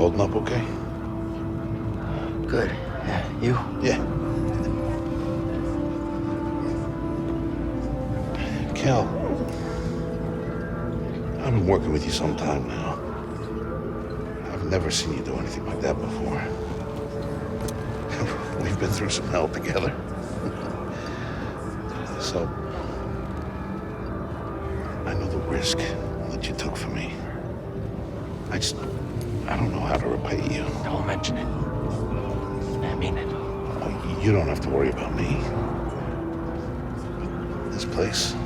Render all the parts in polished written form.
holding up okay? Good. Yeah, you? Yeah. Cal, I've been working with you some time now. I've never seen you do anything like that before. We've been through some hell together. So, I know the risk that you took for me. I don't know how to repay you. Don't mention it. I mean it. Oh, you don't have to worry about me. This place,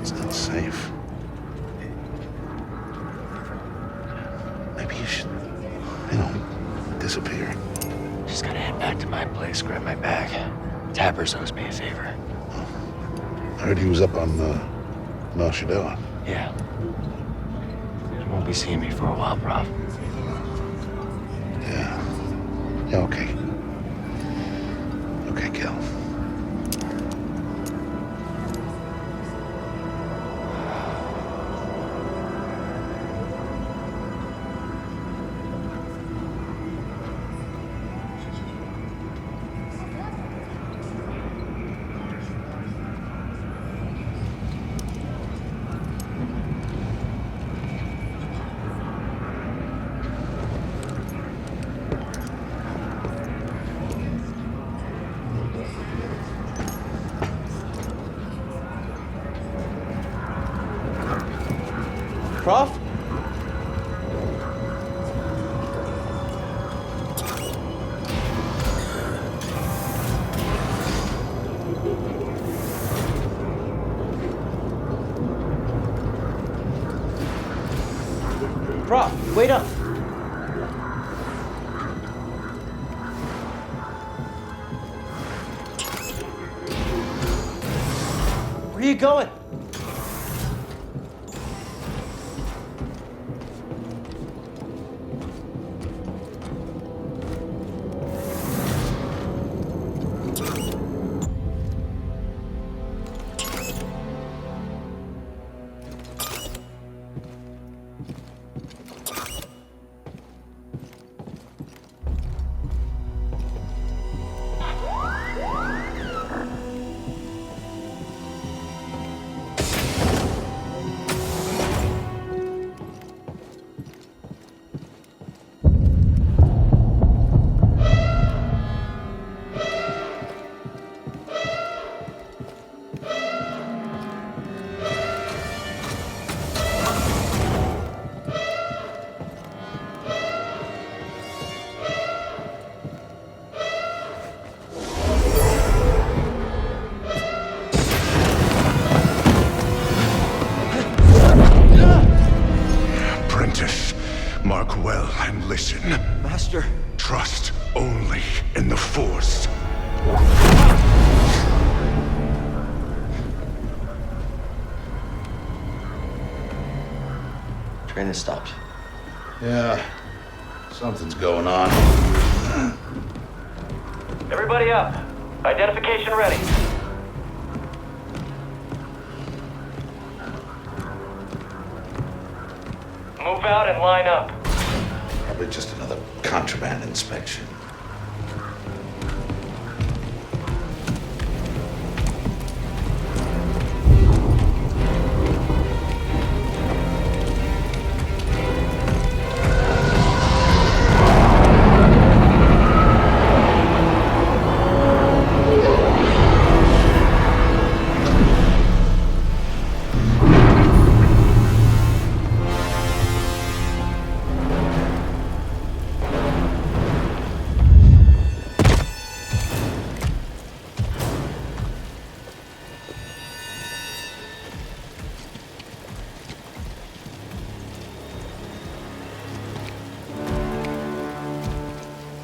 it's not safe. Maybe you should, disappear. Just gotta head back to my place, grab my bag. Tappers owes me a favor. I heard he was up on Mount Shadowah. Yeah. You won't be seeing me for a while, Prof. Yeah, okay. Okay, Cal. Prof? Prof, wait up. Where are you going? Mark well and listen. Master. Trust only in the Force. Train has stopped. Yeah, something's going on. Everybody up. Identification ready. Move out and line up. Probably just another contraband inspection.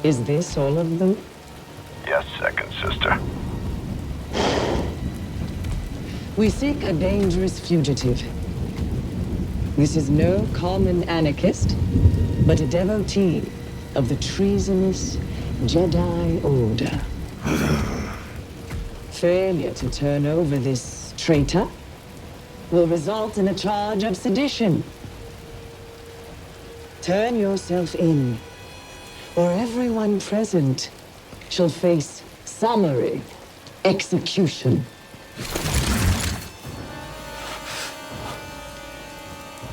Is this all of them? Yes, second sister. We seek a dangerous fugitive. This is no common anarchist, but a devotee of the treasonous Jedi Order. Failure to turn over this traitor will result in a charge of sedition. Turn yourself in, or everyone present shall face summary execution.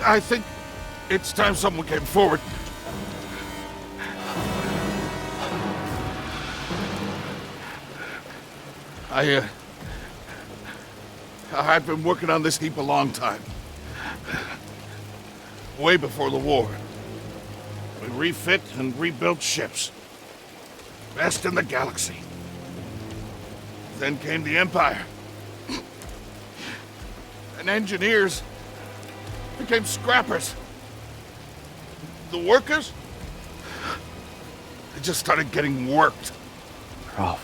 I think it's time someone came forward. I've been working on this heap a long time. Way before the war. We refit and rebuilt ships. Best in the galaxy. Then came the Empire. And engineers became scrappers. The workers, they just started getting worked. Prof.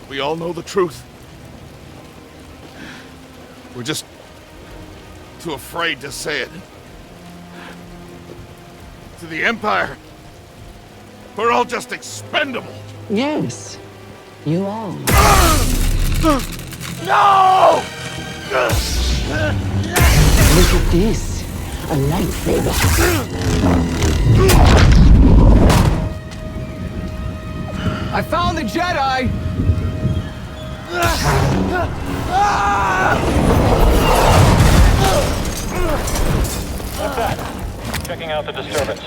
We all know the truth. We're just too afraid to say it. To the Empire, we're all just expendable. Yes, you are. No! Look at this, a lightsaber. I found the Jedi! What's that? Checking out the disturbance.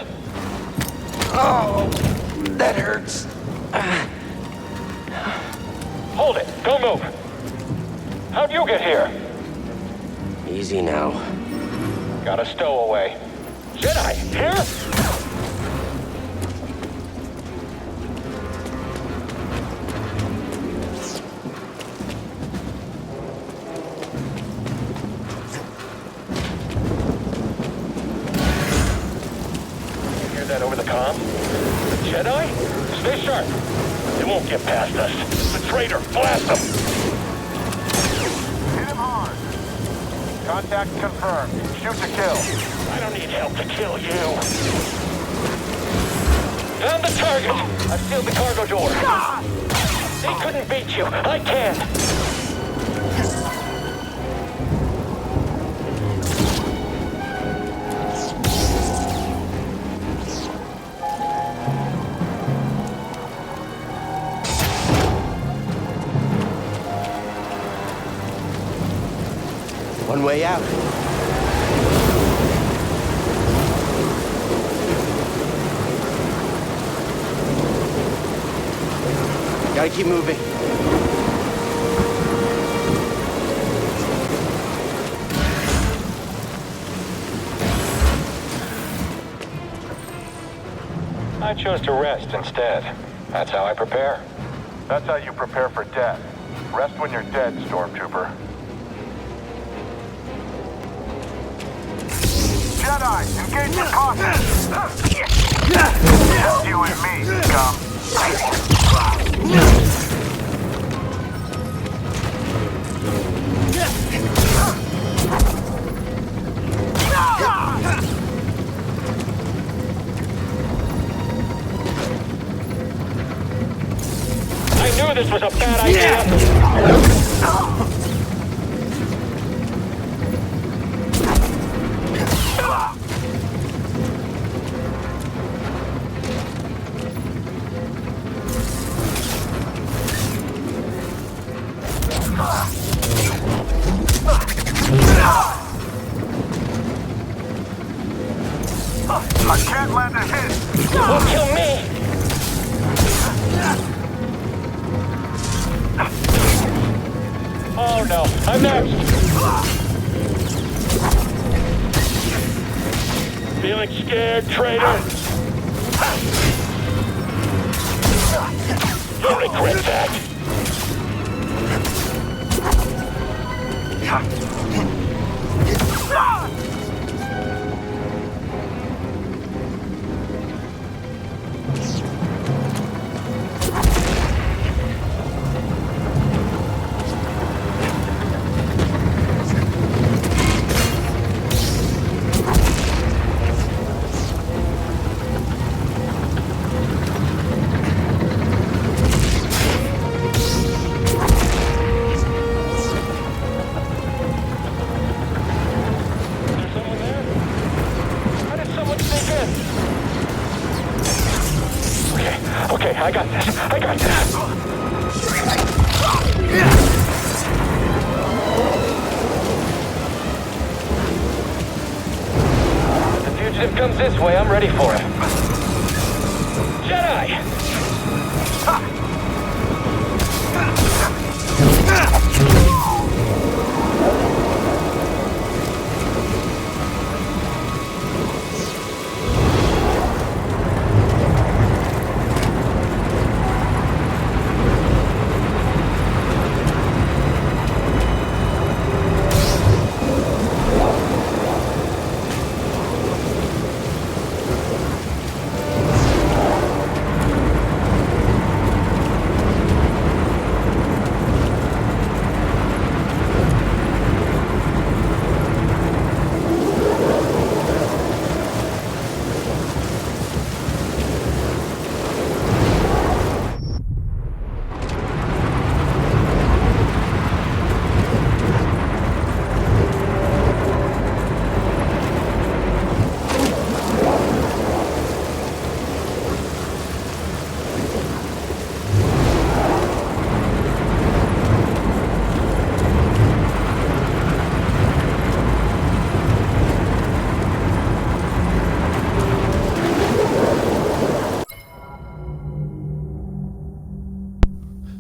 Oh, that hurts. Hold it! Don't move! How'd you get here? Easy now. Got a stowaway. Jedi, here? Hear that over the comm? The Jedi? Stay sharp. They won't get past us. The traitor, blast them! Hit him hard. Contact confirmed. Shoot to kill. I don't need help to kill you. Found the target! I've sealed the cargo door. They couldn't beat you. I can. One way out. Gotta keep moving. I chose to rest instead. That's how I prepare. That's how you prepare for death. Rest when you're dead, Stormtrooper. Jedi, engage your caution! Just you and me, scum. I knew this was a bad idea. I can't land a hit! Won't kill me. Oh no, I'm next. Feeling scared, traitor? You'll regret that. I got this. I got this. If the fugitive comes this way, I'm ready for him. Jedi!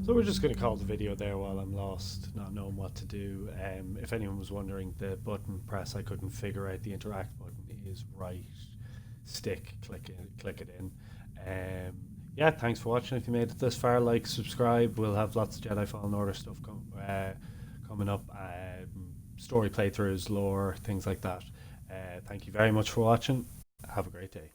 So we're just going to call the video there while I'm lost, not knowing what to do. If anyone was wondering, the button press I couldn't figure out, the interact button is right stick, click it in. Yeah, thanks for watching. If you made it this far, like, subscribe. We'll have lots of Jedi Fallen Order stuff coming up, story playthroughs, lore, things like that. Thank you very much for watching. Have a great day.